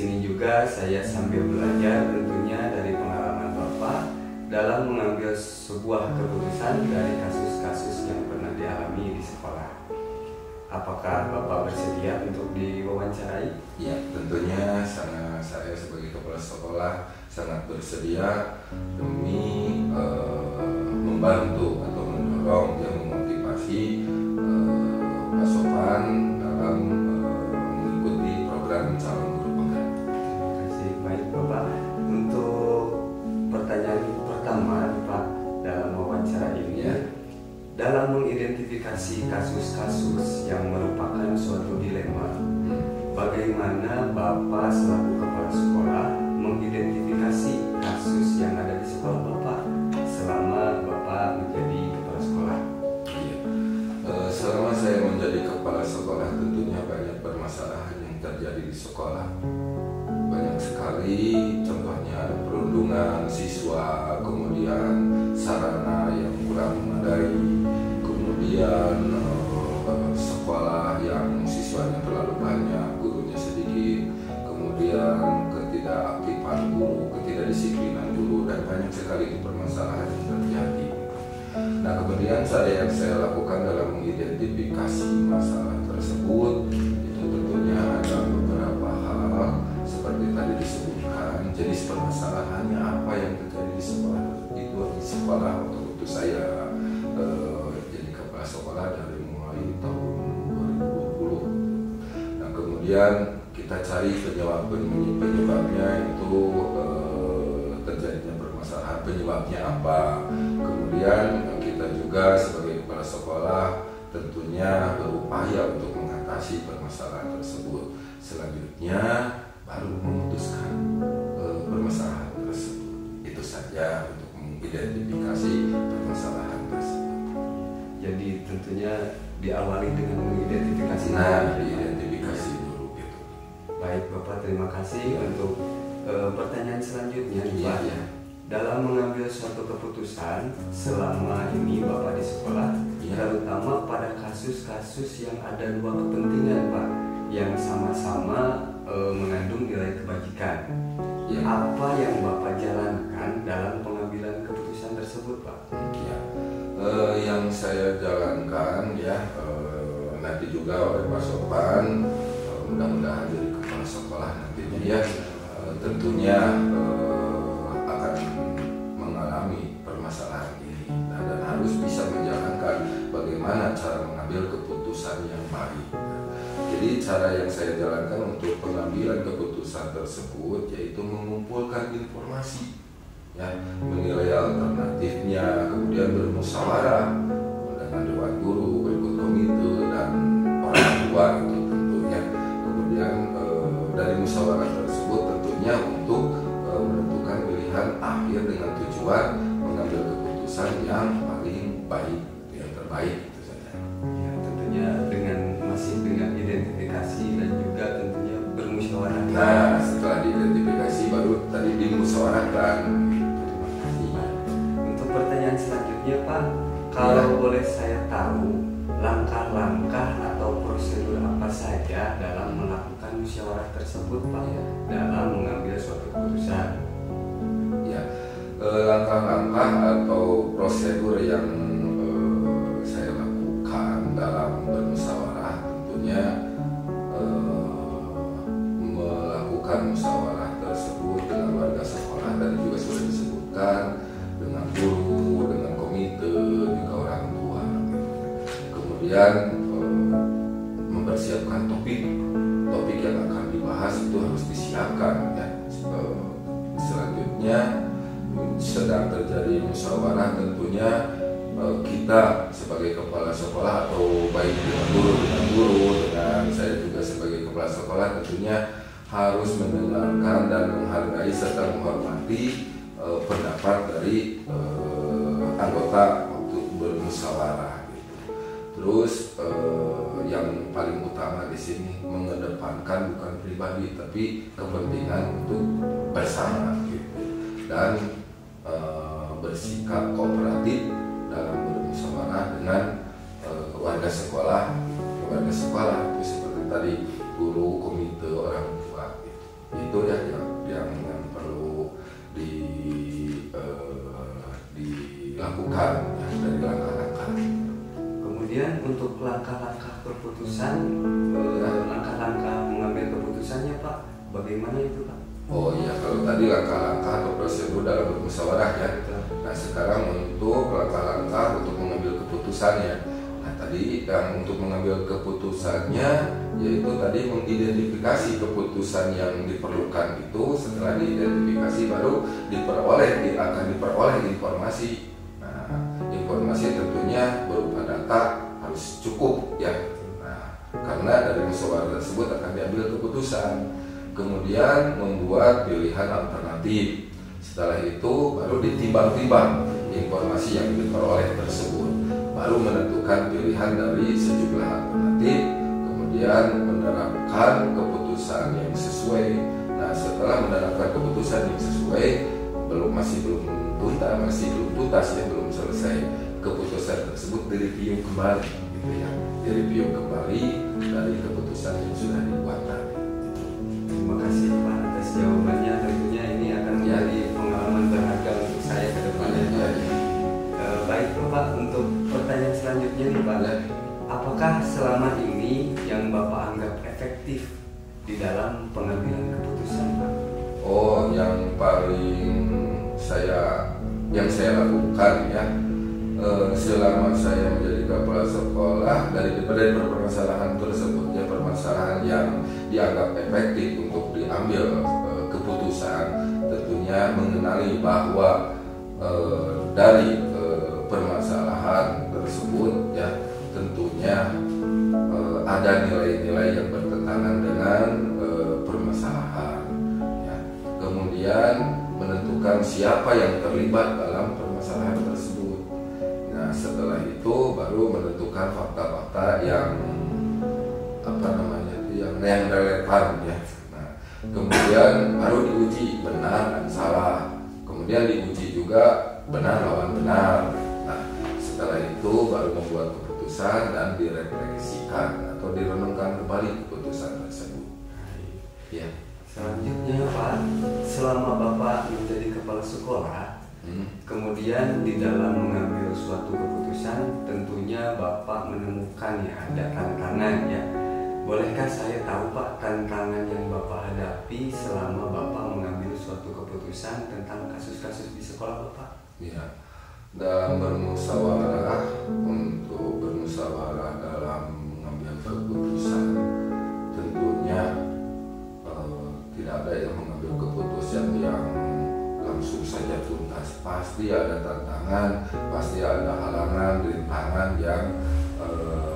sini juga saya sambil belajar tentunya dari pengalaman Bapak dalam mengambil sebuah keputusan dari kasus-kasus yang pernah dialami di sekolah. Apakah Bapak bersedia untuk diwawancarai? Ya, tentunya saya sebagai kepala sekolah sangat bersedia demi membantu atau mendorong yang memotivasi Pak Sofan dalam mengikuti program calon guru penggerak. Terima kasih. Baik Bapak, untuk pertanyaan pertama Pak dalam wawancara ini Ya. Dalam mengidentifikasi kasus-kasus yang merupakan suatu dilema, bagaimana Bapak selaku kepala sekolah mengidentifikasi kasus yang ada di sekolah Bapak selama Bapak menjadi kepala sekolah? Iya. Selama saya menjadi kepala sekolah tentunya banyak permasalahan yang terjadi di sekolah. Banyak sekali, contohnya perundungan siswa, kemudian sarana yang kurang memadai, kemudian sekolah yang siswanya terlalu banyak, gurunya sedikit, kemudian ketidakaktifan guru, ketidakdisiplinan guru, dan banyak sekali permasalahan yang terjadi. Nah, kemudian yang saya lakukan dalam mengidentifikasi masalah tersebut itu tentunya ada beberapa hal seperti tadi disebutkan. Jadi permasalahannya apa yang terjadi di sekolah itu di sekolah waktu saya jadi kepala sekolah dari mulai tahun 2020. Nah, kemudian kita cari penyebabnya itu terjadinya permasalahan, penyebabnya apa. Kemudian kita juga sebagai kepala sekolah tentunya berupaya untuk mengatasi permasalahan tersebut. Selanjutnya baru memutuskan permasalahan tersebut. Itu saja untuk mengidentifikasi permasalahan tersebut. Jadi tentunya diawali dengan mengidentifikasi. Diidentifikasi dulu gitu. Baik Bapak, terima kasih untuk pertanyaan selanjutnya nih, Pak. Ya. Dalam mengambil suatu keputusan selama ini Bapak di sekolah, terutama pada kasus-kasus yang ada dua kepentingan Pak, yang sama-sama mengandung nilai kebajikan. Ya. Apa yang Bapak jalankan dalam pengambilan keputusan tersebut Pak? Ya. Yang saya jalankan ya nanti juga oleh Pak Sofan, mudah-mudahan jadi kepala sekolah nantinya ya, tentunya akan mengalami permasalahan ini dan harus bisa menjalankan bagaimana cara mengambil keputusan yang baik. Jadi cara yang saya jalankan untuk pengambilan keputusan tersebut yaitu mengumpulkan informasi, ya, menilai alternatifnya, kemudian bermusyawarah dengan dewan guru, berikut komite dan orang tua itu tentunya. Kemudian dari musyawarah tersebut tentunya untuk menentukan pilihan akhir dengan tujuan mengambil keputusan yang paling baik, yang terbaik itu saja. Ya, tentunya masih dengan identifikasi dan juga tentunya bermusyawarah. Nah, setelah diidentifikasi baru tadi dimusyawarahkan. Terima kasih Pak. Untuk pertanyaan selanjutnya Pak, kalau boleh saya tahu langkah-langkah atau prosedur apa saja dalam melakukan musyawarah tersebut Pak dalam mengambil suatu keputusan? Ya, langkah-langkah atau prosedur yang saya lakukan dalam bermusyawarah tentunya melakukan musyawarah tersebut dengan warga sekolah, dan juga sudah disebutkan dengan guru, dengan komite, juga orang tua. Kemudian mempersiapkan topik yang akan dibahas itu harus disiapkan ya. Selanjutnya sedang terjadi musyawarah tentunya kita sebagai kepala sekolah atau baik dengan guru dengan saya juga sebagai kepala sekolah tentunya harus mendengarkan dan menghargai serta menghormati pendapat dari anggota untuk bermusyawarah gitu. Terus yang paling utama di sini mengedepankan bukan pribadi tapi kepentingan untuk bersama gitu. Dan bersikap kooperatif dalam bermusyawarah dengan warga sekolah itu seperti tadi guru, komite, orang tua gitu. itu ya yang perlu dilakukan ya, dari langkah-langkah. Kemudian untuk langkah-langkah keputusan, langkah-langkah mengambil keputusannya Pak, bagaimana itu Pak? Oh iya, kalau tadi langkah-langkah atau prosedur dalam bermusyawarah ya. Nah sekarang untuk langkah-langkah untuk mengambil keputusannya. Nah tadi yang untuk mengambil keputusannya yaitu tadi mengidentifikasi keputusan yang diperlukan itu. Setelah diidentifikasi baru akan diperoleh informasi. Nah informasi tentunya berupa data harus cukup ya. Nah karena dari musyawarah tersebut akan diambil keputusan. Kemudian membuat pilihan alternatif. Setelah itu baru ditimbang-timbang informasi yang diperoleh tersebut. Baru menentukan pilihan dari sejumlah alternatif. Kemudian menerapkan keputusan yang sesuai. Nah setelah menerapkan keputusan yang sesuai, masih belum tuntas ya, belum selesai. Keputusan tersebut direview kembali, gitu ya. Direview kembali dari keputusan yang sudah dibuat tadi. Terima kasih Pak atas jawabannya. Tentunya ini akan menjadi pengalaman berharga untuk saya ke depannya. Baik Pak, untuk pertanyaan selanjutnya nih Pak, apakah selama ini yang Bapak anggap efektif di dalam pengambilan keputusan Pak? Oh, yang saya lakukan ya, selama saya menjadi kepala sekolah, dari permasalahan tersebut ya, permasalahan yang dianggap efektif untuk diambil keputusan, tentunya mengenali bahwa dari permasalahan tersebut ya tentunya ada nilai-nilai yang bertentangan dengan permasalahan ya. Kemudian menentukan siapa yang terlibat dalam permasalahan tersebut. Nah setelah itu baru menentukan fakta-fakta yang yang relevan ya. Nah, kemudian baru diuji benar dan salah. Kemudian diuji juga benar lawan benar. Nah, setelah itu baru membuat keputusan dan direfleksikan atau direnungkan kembali keputusan tersebut. Ya. Selanjutnya Pak, selama Bapak menjadi kepala sekolah, kemudian di dalam mengambil suatu keputusan, tentunya Bapak menemukan ya ada tantangan ya. Bolehkah saya tahu Pak tantangan yang Bapak hadapi selama Bapak mengambil suatu keputusan tentang kasus-kasus di sekolah Bapak? Ya, dalam bermusyawarah, untuk bermusyawarah dalam mengambil keputusan, tentunya tidak ada yang mengambil keputusan yang langsung saja tuntas. Pasti ada tantangan, pasti ada halangan, rintangan yang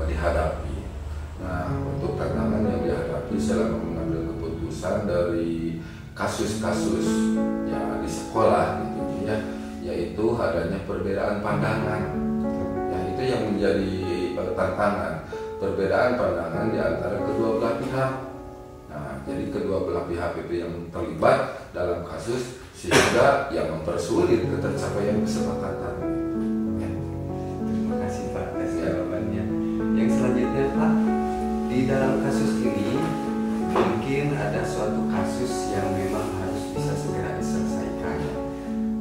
dihadapi. Nah, untuk tantangan yang dihadapi selama mengambil keputusan dari kasus-kasus ya di sekolah gitu ya, yaitu adanya perbedaan pandangan. Ya, itu yang menjadi tantangan, perbedaan pandangan di antara kedua belah pihak. Nah, jadi kedua belah pihak itu yang terlibat dalam kasus sehingga yang mempersulit tercapaian kesepakatan. Ya. Terima kasih Pak atas jawabannya. Yang selanjutnya Pak, di dalam kasus ini mungkin ada suatu kasus yang memang harus bisa segera diselesaikan.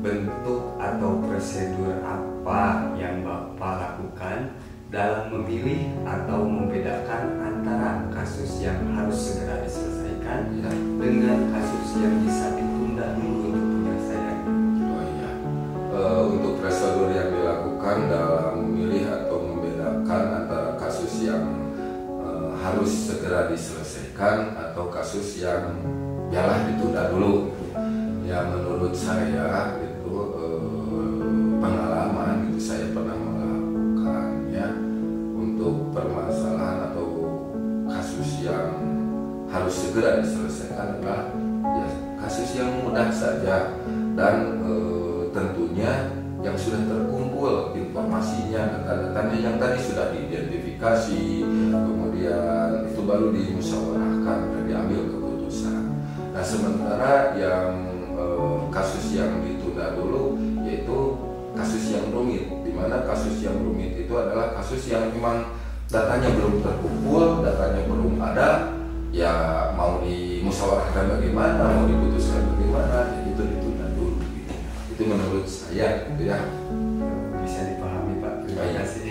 Bentuk atau prosedur apa yang Bapak lakukan dalam memilih atau membedakan antara kasus yang harus segera diselesaikan dengan kasus yang bisa ditunda dulu untuk penyelesaian? Oh iya, untuk prosedur yang dilakukan dalam memilih atau membedakan antara kasus yang harus segera diselesaikan atau kasus yang biarlah ditunda dulu. Ya menurut saya itu pengalaman itu saya pernah melakukan ya, untuk permasalahan atau kasus yang harus segera diselesaikan adalah ya kasus yang mudah saja dan tentunya yang sudah terkumpul informasinya, data-datanya yang tadi sudah diidentifikasi, kemudian itu baru dimusyawarahkan dan diambil keputusan. Nah sementara yang kasus yang ditunda dulu yaitu kasus yang rumit, di mana kasus yang rumit itu adalah kasus yang memang datanya belum terkumpul, datanya belum ada, ya mau dimusyawarahkan bagaimana, mau diputuskan bagaimana, ya itu ditunda dulu gitu. Itu menurut saya gitu ya. Bisa dipahami Pak, terima kasih.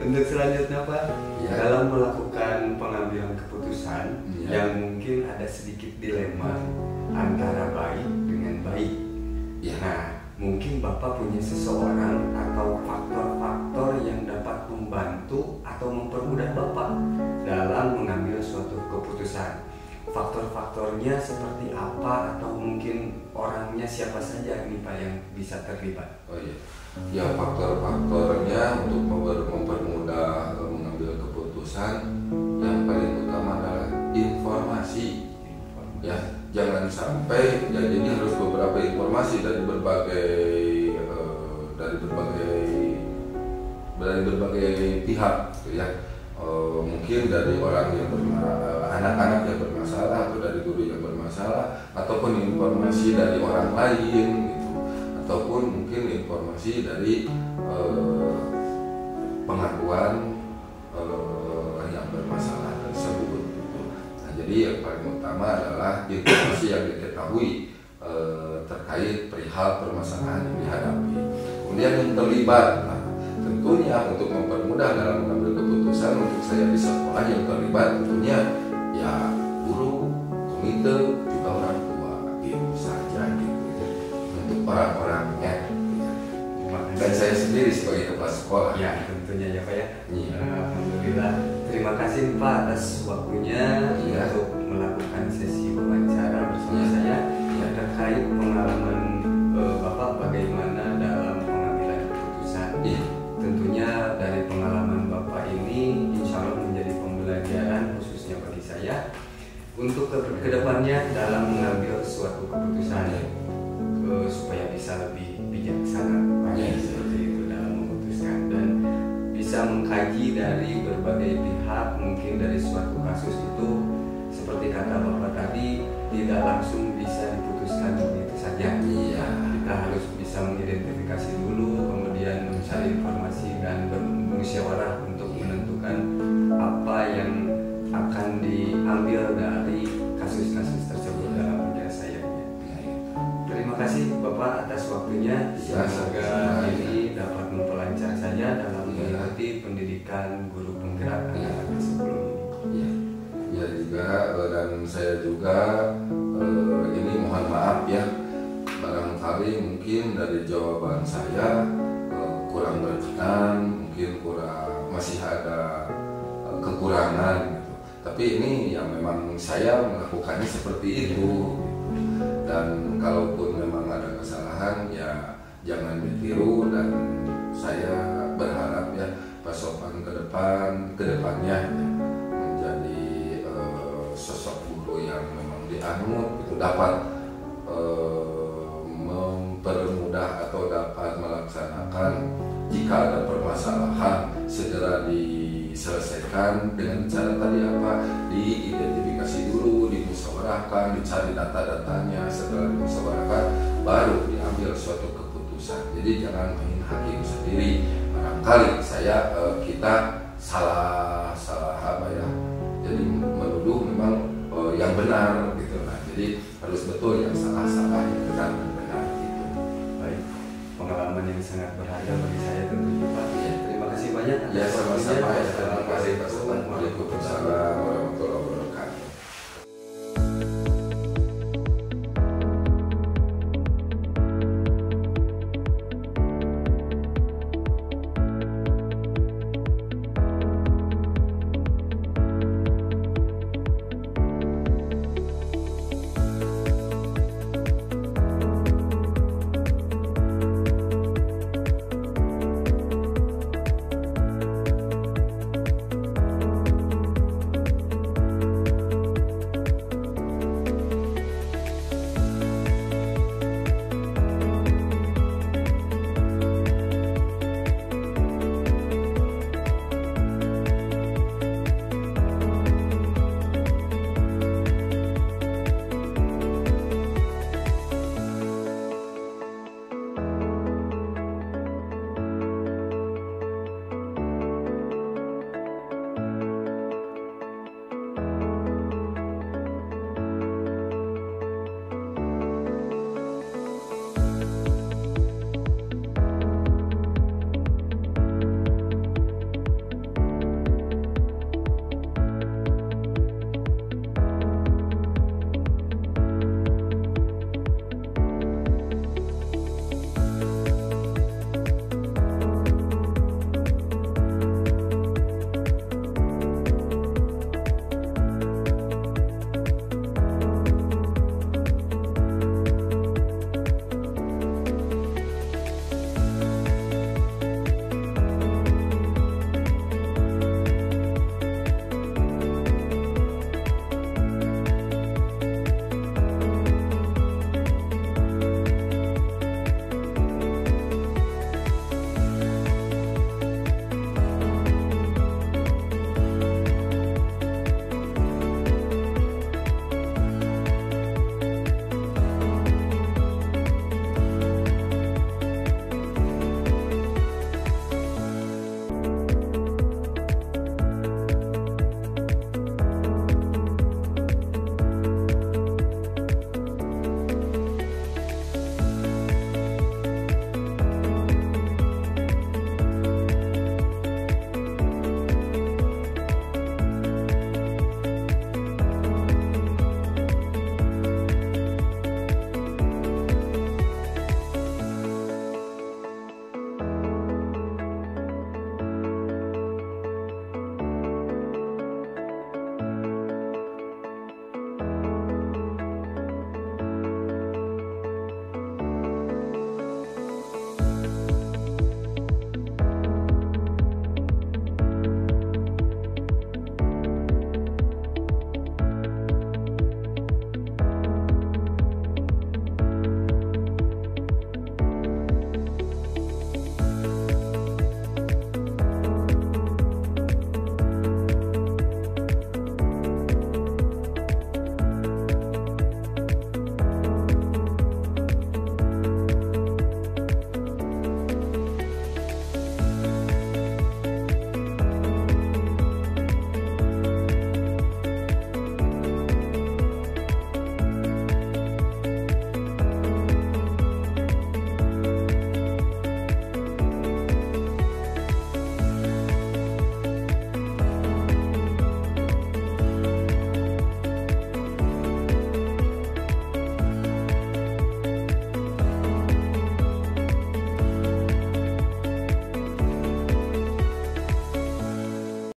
Untuk selanjutnya Pak, Ya. dalam melakukan pengambilan keputusan Ya. yang mungkin ada sedikit dilema antara baik dengan baik. Ya. Nah, mungkin Bapak punya seseorang atau faktor-faktor yang dapat membantu atau mempermudah Bapak dalam mengambil suatu keputusan. Faktor-faktornya seperti apa atau mungkin orangnya siapa saja nih Pak yang bisa terlibat? Oh iya, ya faktor-faktornya untuk mempermudah mengambil keputusan yang paling utama adalah informasi. Ya, jangan sampai ya, jadi harus beberapa informasi dari berbagai pihak, gitu ya. Mungkin dari orang yang anak-anak yang bermasalah atau dari guru yang bermasalah, ataupun informasi dari orang lain gitu, ataupun mungkin informasi dari pengakuan yang bermasalah tersebut gitu. Nah, jadi yang paling utama adalah informasi yang diketahui terkait perihal permasalahan yang dihadapi. Kemudian yang terlibat, nah, tentunya untuk mempermudah dalam mengambil keputusan untuk saya di sekolah yang terlibat tentunya ya guru, komite, juga orang tua gitu saja gitu ya. Untuk orang-orangnya gitu. Dan saya sendiri sebagai kepala sekolah. Ya, tentunya ya Pak ya. Iya. Alhamdulillah. Terima kasih Pak atas waktunya Iya. untuk melakukan sesi wawancara bersama Iya. saya Iya. terkait pengalaman Bapak bagaimana dalam pengambilan keputusan. Iya. Tentunya dari pengalaman Bapak ini insya Allah menjadi pembelajaran khususnya bagi saya untuk kedepannya dalam mengambil suatu keputusan supaya bisa lebih bijaksana Iya. seperti itu dalam memutuskan dan bisa mengkaji dari berbagai pihak. Mungkin dari suatu kasus itu seperti kata Bapak tadi tidak langsung bisa diputuskan begitu saja. Iya. Kita harus bisa mengidentifikasi dulu, kemudian mencari informasi dan bermusyawarah untuk menentukan apa yang akan diambil dari kasus-kasus tersebut dalam penyelesaiannya. Terima kasih Bapak atas waktunya. Ya, Semoga sama-sama. ini dapat memperlancar saya dalam Ya. mengikuti pendidikan guru penggerak Ya. anak-anak sebelum ini. Ya, ya juga dan saya juga ini mohon maaf ya, barangkali mungkin dari jawaban saya kurang berkenan, mungkin masih ada kekurangan gitu. Tapi ini ya memang saya melakukannya seperti itu gitu. Dan kalaupun memang ada kesalahan ya jangan ditiru, dan saya berharap ya Pak Sofan kedepannya ya, menjadi sosok guru yang memang dianut itu dapat mempermudah atau dapat melaksanakan jika ada permasalahan segera diselesaikan dengan cara tadi apa, diidentifikasi dulu, dimusyawarahkan, dicari data-datanya, setelah dimusyawarahkan baru diambil suatu keputusan. Jadi jangan main hakim sendiri. Barangkali kita salah apa ya, jadi menuduh memang yang benar gitu. Nah, jadi harus betul yang salah, yang benar gitu. Baik, pengalaman yang sangat berharga bagi saya tentunya Pak. Ya. Terima kasih banyak. Ya, atas sama-sama waktunya. ya. Terima kasih Pak Sofan. Waalaikumsalam warahmatullahi wabarakatuh.